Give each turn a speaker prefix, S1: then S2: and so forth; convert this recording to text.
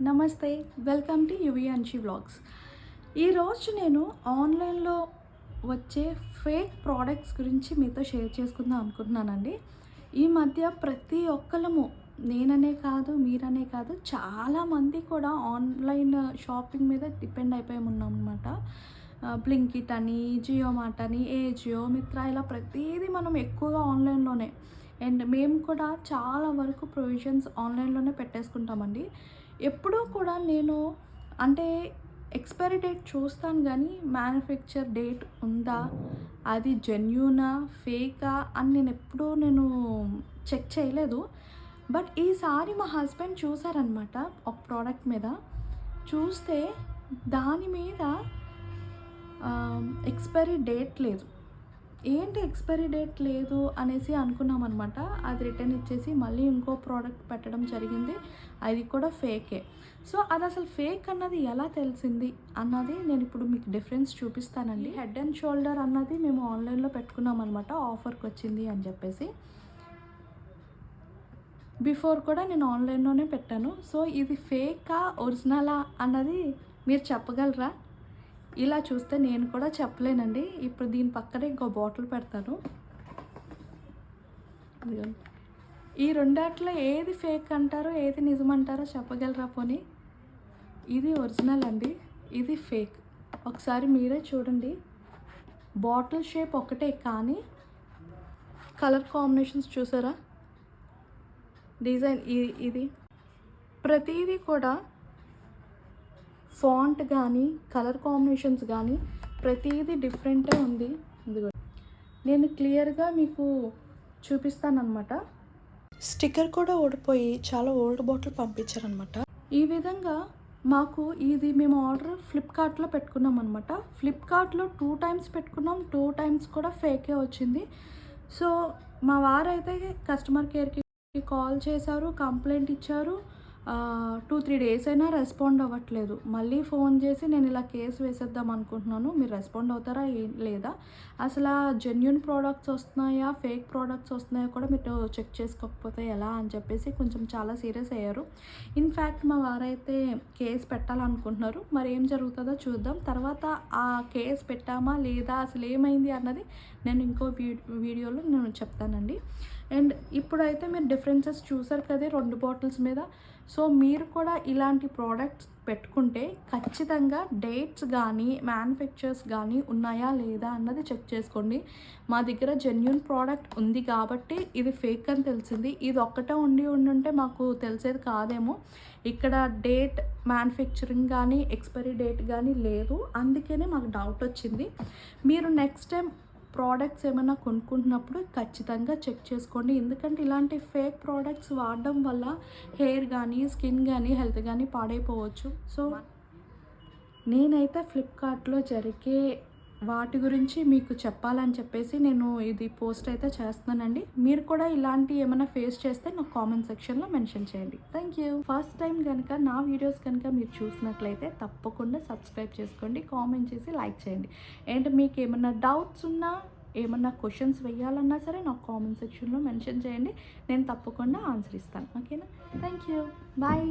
S1: నమస్తే, welcome to UV అంశి vlogs. ఈరోజు నేను ఆన్లైన్లో వచ్చే ఫేక్ ప్రోడక్ట్స్ గురించి మీతో షేర్ చేసుకుందాం అనుకుంటున్నానండి. ఈ మధ్య ప్రతి ఒక్కళ్ళము, నేననే కాదు మీరనే కాదు, చాలామంది కూడా ఆన్లైన్ షాపింగ్ మీద డిపెండ్ అయిపోయి ఉన్నాం అనమాట. బ్లింకిట్ అని, జియో మార్ట్ అని, ఏజియో, మిత్రా, ఇలా ప్రతిదీ మనం ఎక్కువగా ఆన్లైన్లోనే. అండ్ మేము కూడా చాలా వరకు ప్రొవిజన్స్ ఆన్లైన్లోనే పెట్టేసుకుంటామండి. ఎప్పుడూ కూడా నేను అంటే ఎక్స్పైరీ డేట్ చూస్తాను, కానీ మ్యానుఫ్యాక్చర్ డేట్ ఉందా, అది జెన్యూనా ఫేకా అని నేను చెక్ చేయలేదు. బట్ ఈసారి మా హస్బెండ్ చూసారనమాట ఒక ప్రోడక్ట్ మీద. చూస్తే దాని మీద ఎక్స్పైరీ డేట్ లేదు. ఏంటి ఎక్స్పైరీ డేట్ లేదు అనేసి అనుకున్నామన్నమాట. అది రిటర్న్ ఇచ్చేసి మళ్ళీ ఇంకో ప్రోడక్ట్ పెట్టడం జరిగింది. అది కూడా ఫేకే. సో అది అసలు ఫేక్ అన్నది ఎలా తెలిసింది అన్నది నేను ఇప్పుడు మీకు డిఫరెన్స్ చూపిస్తానండి. హెడ్ అండ్ షోల్డర్ అన్నది మేము ఆన్లైన్లో పెట్టుకున్నాం అనమాట, ఆఫర్కి వచ్చింది అని చెప్పేసి. బిఫోర్ కూడా నేను ఆన్లైన్లోనే పెట్టాను. సో ఇది ఫేకా ఒరిజినలా అన్నది మీరు చెప్పగలరా? ఇలా చూస్తే నేను కూడా చెప్పలేనండి. ఇప్పుడు దీని పక్కనే ఇంకో బాటిల్ పెడతాను. ఈ రెండాట్లో ఏది ఫేక్ అంటారో ఏది నిజమంటారో చెప్పగలరా పోనీ? ఇది ఒరిజినల్ అండి, ఇది ఫేక్. ఒకసారి మీరే చూడండి. బాటిల్ షేప్ ఒకటే, కానీ కలర్ కాంబినేషన్స్ చూసారా? డిజైన్ ఇది ప్రతిదీ కూడా ఫాంట్ కానీ కలర్ కాంబినేషన్స్ కానీ ప్రతిదీ డిఫరెంటే ఉంది. ఇదిగో నేను క్లియర్గా మీకు చూపిస్తానమాట. స్టిక్కర్ కూడా ఊడిపోయి చాలా ఓల్డ్ బాటిల్ పంపించారనమాట. ఈ విధంగా మాకు ఇది మేము ఆర్డర్ ఫ్లిప్కార్ట్లో పెట్టుకున్నాం అనమాట. ఫ్లిప్కార్ట్లో 2 times పెట్టుకున్నాం, 2 times కూడా ఫేకే వచ్చింది. సో మా వారైతే కస్టమర్ కేర్కి కాల్ చేశారు, కంప్లైంట్ ఇచ్చారు. 2-3 days అయినా రెస్పాండ్ అవ్వట్లేదు. మళ్ళీ ఫోన్ చేసి నేను ఇలా కేసు వేసేద్దాం అనుకుంటున్నాను, మీరు రెస్పాండ్ అవుతారా లేదా, అసలు జెన్యూన్ ప్రోడక్ట్స్ వస్తున్నాయా ఫేక్ ప్రోడక్ట్స్ వస్తున్నాయో కూడా మీరు చెక్ చేసుకోకపోతే ఎలా అని చెప్పేసి కొంచెం చాలా సీరియస్ అయ్యారు. ఇన్ఫ్యాక్ట్ మా వారైతే కేసు పెట్టాలనుకుంటున్నారు. మరి ఏం జరుగుతుందో చూద్దాం. తర్వాత ఆ కేసు పెట్టామా లేదా, అసలు ఏమైంది అన్నది నేను ఇంకో వీడియోలో నేను చెప్తానండి. అండ్ ఇప్పుడైతే మీరు డిఫరెన్సెస్ చూసారు కదా 2 బాటిల్స్ మీద. సో మీరు కూడా ఇలాంటి ప్రోడక్ట్స్ పెట్టుకుంటే ఖచ్చితంగా డేట్స్ కానీ మ్యానుఫ్యాక్చర్స్ కానీ ఉన్నాయా లేదా అన్నది చెక్ చేసుకోండి. మా దగ్గర జెన్యూన్ ప్రోడక్ట్ ఉంది కాబట్టి ఇది ఫేక్ అని తెలిసింది. ఇది ఒక్కటే ఉండుంటే మాకు తెలిసేది కాదేమో. ఇక్కడ డేట్ మ్యానుఫ్యాక్చరింగ్ కానీ ఎక్స్పైరీ డేట్ కానీ లేదు, అందుకనే మాకు డౌట్ వచ్చింది. మీరు నెక్స్ట్ టైం ప్రోడక్ట్స్ ఏమైనా కొనుక్కుంటున్నప్పుడు ఖచ్చితంగా చెక్ చేసుకోండి. ఎందుకంటే ఇలాంటి ఫేక్ ప్రోడక్ట్స్ వాడడం వల్ల హెయిర్ కానీ స్కిన్ కానీ హెల్త్ కానీ పాడైపోవచ్చు. సో నేనైతే ఫ్లిప్కార్ట్లో జరిగే వాటి గురించి మీకు చెప్పాలని చెప్పేసి నేను ఇది పోస్ట్ అయితే చేస్తున్నానండి. మీరు కూడా ఇలాంటి ఏమైనా ఫేస్ చేస్తే నాకు కామెంట్ సెక్షన్లో మెన్షన్ చేయండి. Thank you. ఫస్ట్ టైం కనుక నా వీడియోస్ కనుక మీరు చూసినట్లయితే తప్పకుండా సబ్స్క్రైబ్ చేసుకోండి, కామెంట్ చేసి లైక్ చేయండి. అండ్ మీకు ఏమైనా డౌట్స్ ఉన్నా, ఏమన్నా క్వశ్చన్స్ వేయాలన్నా సరే నాకు కామెంట్ సెక్షన్లో మెన్షన్ చేయండి, నేను తప్పకుండా ఆన్సర్ ఇస్తాను. ఓకేనా? Thank you. బాయ్.